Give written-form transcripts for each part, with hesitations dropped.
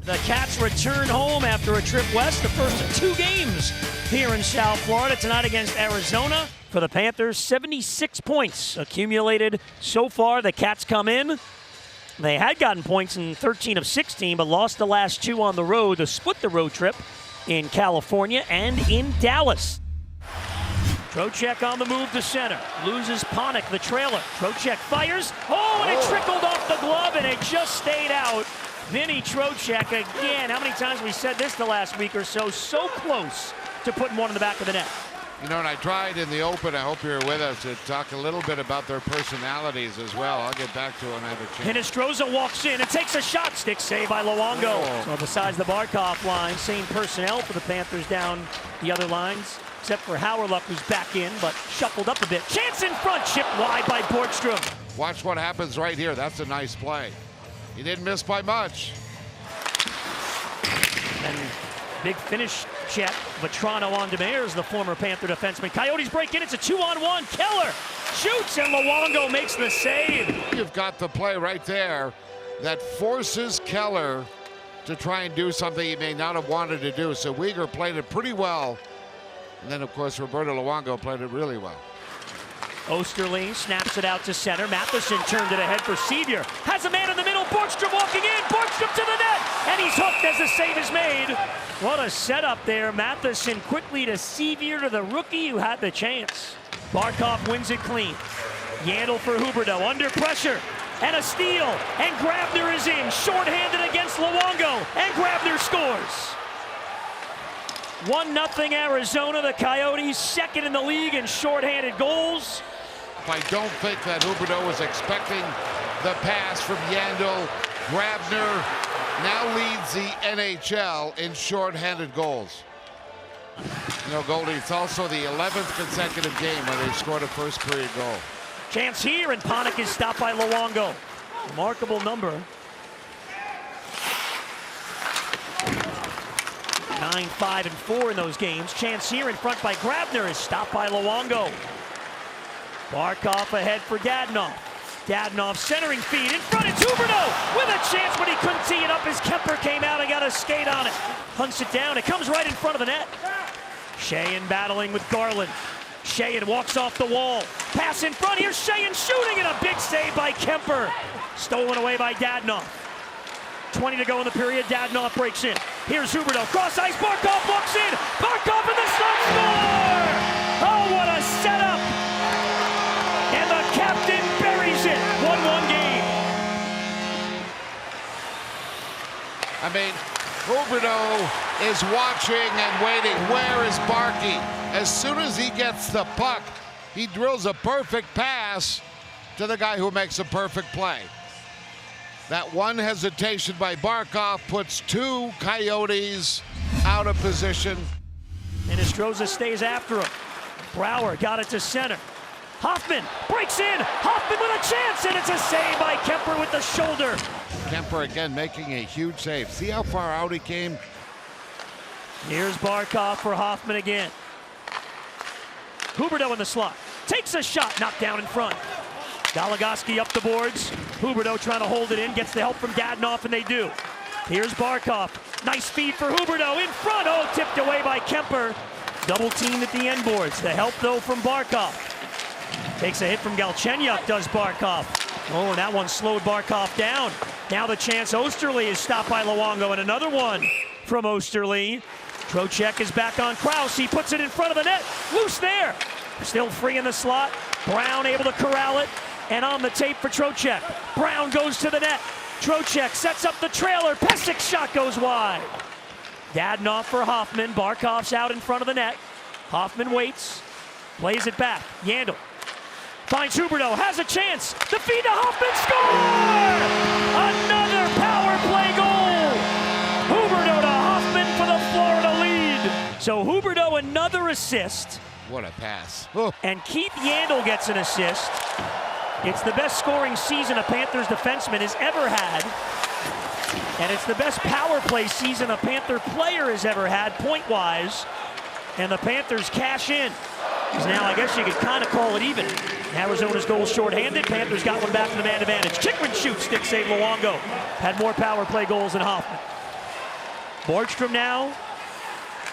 The Cats return home after a trip west, the first of 2 games here in South Florida tonight against Arizona. For the Panthers, 76 points accumulated so far. The Cats come in. They had gotten points in 13 of 16, but lost the last 2 on the road to split the road trip in California and in Dallas. Trocheck on the move to center. Loses Panik, the trailer. Trocheck fires. Oh, and it trickled off the glove, and it just stayed out. Vinny Trocheck again. How many times have we said this the last week or so? So close to putting one in the back of the net. You know, and I tried in the open, I hope you're with us, to talk a little bit about their personalities as well. I'll get back to it when I have a chance. Hinostroza walks in and takes a shot. Stick save by Luongo. Oh. So besides the Barkov line, same personnel for the Panthers down the other lines, except for Hauerluck, who's back in, but shuffled up a bit. Chance in front, chipped wide by Borgstrom. Watch what happens right here. That's a nice play. He didn't miss by much. And big finish check. Vatrano on Demers, the former Panther defenseman. Coyotes break in. It's a 2-on-1. Keller shoots, and Luongo makes the save. You've got the play right there that forces Keller to try and do something he may not have wanted to do. So Weegar played it pretty well. And then, of course, Roberto Luongo played it really well. Osterling snaps it out to center. Matheson turned it ahead for Sevier. Has a man in the middle. Borgstrom walking in. Borgstrom to the net. And he's hooked as the save is made. What a setup there. Matheson quickly to Sevier, to the rookie who had the chance. Barkov wins it clean. Yandel for Huberdeau under pressure. And a steal. And Grabner is in. Shorthanded against Luongo. And Grabner scores. 1-0 Arizona. The Coyotes second in the league in shorthanded goals. I don't think that Huberdeau was expecting the pass from Yandel. Grabner now leads the NHL in shorthanded goals. You know, Goldie, it's also the 11th consecutive game where they scored a first period goal. Chance here, and Panik is stopped by Luongo. Remarkable number. 9-5-4 in those games. Chance here in front by Grabner is stopped by Luongo. Barkov ahead for Dadonov. Dadonov centering feed in front. It's Huberdeau with a chance, but he couldn't tee it up as Kemper came out and got a skate on it. Hunts it down. It comes right in front of the net. Sheahan battling with Garland. Sheahan walks off the wall. Pass in front. Here's Sheahan shooting, and a big save by Kemper. Stolen away by Dadonov. 20 to go in the period. Dadonov breaks in. Here's Huberdeau. Cross ice. Barkov walks in. Barkov in the slot. Score! Oh, what a setup! And the captain buries it. 1-1 game. I mean, Huberdeau is watching and waiting. Where is Barkey? As soon as he gets the puck, he drills a perfect pass to the guy who makes a perfect play. That one hesitation by Barkov puts 2 Coyotes out of position. And Hinostroza stays after him. Brouwer got it to center. Hoffman breaks in. Hoffman with a chance, and it's a save by Kemper with the shoulder. Kemper again making a huge save. See how far out he came? Here's Barkov for Hoffman again. Huberdeau in the slot. Takes a shot, knocked down in front. Goligoski up the boards. Huberdeau trying to hold it in, gets the help from Dadonov, and they do. Here's Barkov. Nice feed for Huberdeau in front. Oh, tipped away by Kemper. Double teamed at the end boards. The help, though, from Barkov. Takes a hit from Galchenyuk, does Barkov. Oh, and that one slowed Barkov down. Now the chance. Osterley is stopped by Luongo, and another one from Osterley. Trocheck is back on Krause. He puts it in front of the net. Loose there. Still free in the slot. Brown able to corral it. And on the tape for Trocheck. Brown goes to the net. Trocheck sets up the trailer. Pesic's shot goes wide. Dadonov for Hoffman. Barkov's out in front of the net. Hoffman waits. Plays it back. Yandel finds Huberdeau. Has a chance. The feed to Hoffman. Score! Another power play goal. Huberdeau to Hoffman for the Florida lead. So Huberdeau another assist. What a pass. And Keith Yandel gets an assist. It's the best scoring season a Panthers defenseman has ever had. And it's the best power play season a Panther player has ever had, point-wise. And the Panthers cash in. Because now I guess you could kind of call it even. Arizona's goal shorthanded. Panthers got one back to the man advantage. Chychrun shoots, stick save Luongo. Had more power play goals than Hoffman. Borgstrom now.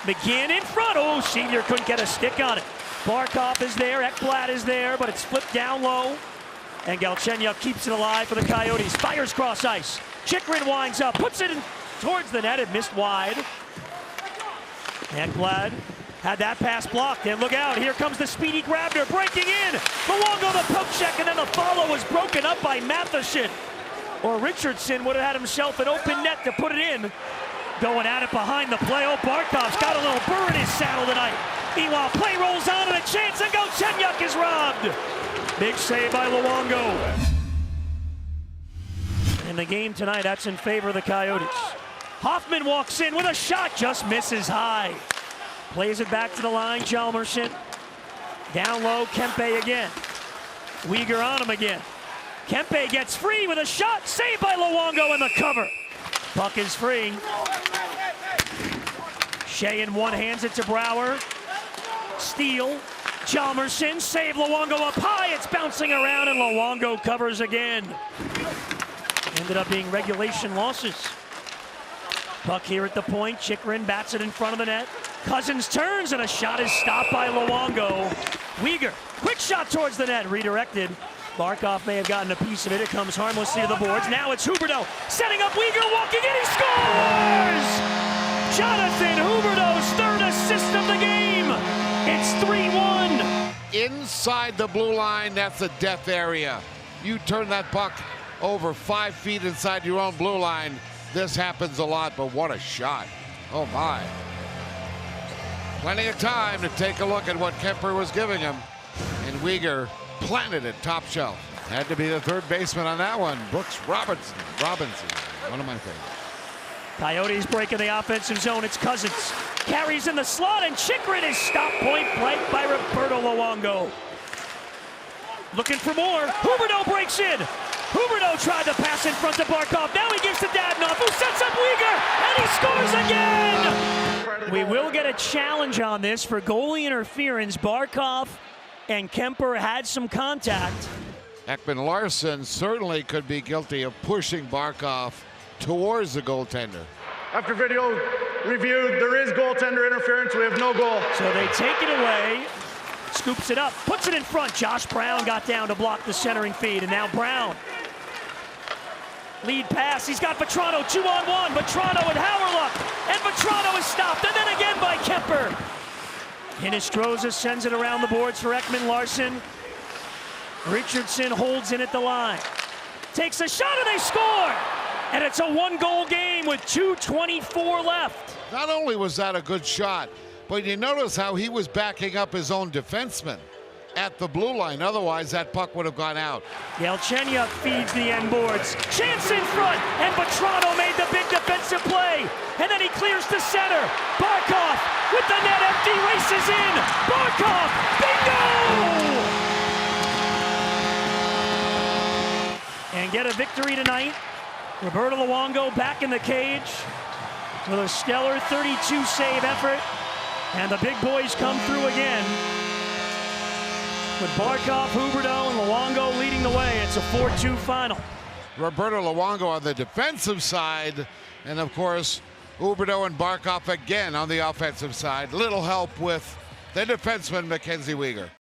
McGinn in front. Oh, Senior couldn't get a stick on it. Barkov is there, Ekblad is there, but it's flipped down low. And Galchenyuk keeps it alive for the Coyotes. Fires cross ice. Chychrun winds up, puts it in towards the net. It missed wide. Ekblad had that pass blocked. And look out, here comes the speedy Grabner breaking in. Luongo the poke check, and then the follow was broken up by Matheson. Or Richardson would have had himself an open net to put it in. Going at it behind the play. Oh, Barkov's got a little burr in his saddle tonight. Meanwhile, play rolls on and a chance, and Galchenyuk is robbed. Big save by Luongo. In the game tonight, that's in favor of the Coyotes. Hoffman walks in with a shot, just misses high. Plays it back to the line, Hjalmarsson. Down low, Kempe again. Uyghur on him again. Kempe gets free with a shot, saved by Luongo in the cover. Puck is free. Shea in one, hands it to Brouwer. Steal. Hjalmarsson, save Luongo up high. It's bouncing around and Luongo covers again. Ended up being regulation losses. Puck here at the point. Chychrun bats it in front of the net. Cousins turns and a shot is stopped by Luongo. Uyghur, quick shot towards the net, redirected. Barkov may have gotten a piece of it. It comes harmlessly to the boards. Now it's Huberdeau setting up Uyghur, walking in, he scores! Jonathan Huberdeau's third assist of the game. It's 3-1. Inside the blue line, that's a death area. You turn that puck over 5 feet inside your own blue line. This happens a lot, but what a shot. Oh my. Plenty of time to take a look at what Kemper was giving him. And Uyghur planted it top shelf. Had to be the third baseman on that one. Brooks Robinson, one of my favorites. Coyotes breaking the offensive zone. It's Cousins. Carries in the slot, and Chychrun is stopped point blank by Roberto Luongo. Looking for more. Huberdeau breaks in. Huberdeau tried to pass in front of Barkov. Now he gives to Dadonov, who sets up Uyghur, and he scores again! We will get a challenge on this for goalie interference. Barkov and Kemper had some contact. Ekman-Larsson certainly could be guilty of pushing Barkov towards the goaltender. After video reviewed, there is goaltender interference. We have no goal. So they take it away, scoops it up, puts it in front. Josh Brown got down to block the centering feed, and now Brown. Lead pass, he's got Vetrano 2-on-1. Vetrano and Hauerluck, and Vetrano is stopped, and then again by Kemper. Hinostroza sends it around the boards for Ekman-Larsson. Richardson holds in at the line. Takes a shot and they score! And it's a one-goal game with 2:24 left. Not only was that a good shot, but you notice how he was backing up his own defenseman at the blue line. Otherwise, that puck would have gone out. Galchenyuk feeds the end boards. Chance in front, and Vetrano made the big defensive play. And then he clears to center. Barkov with the net empty, races in. Barkov, bingo! And get a victory tonight. Roberto Luongo back in the cage with a stellar 32 save effort. And the big boys come through again. With Barkov, Huberdeau, and Luongo leading the way. It's a 4-2 final. Roberto Luongo on the defensive side, and of course, Huberdeau and Barkov again on the offensive side. Little help with the defenseman, Mackenzie Weegar.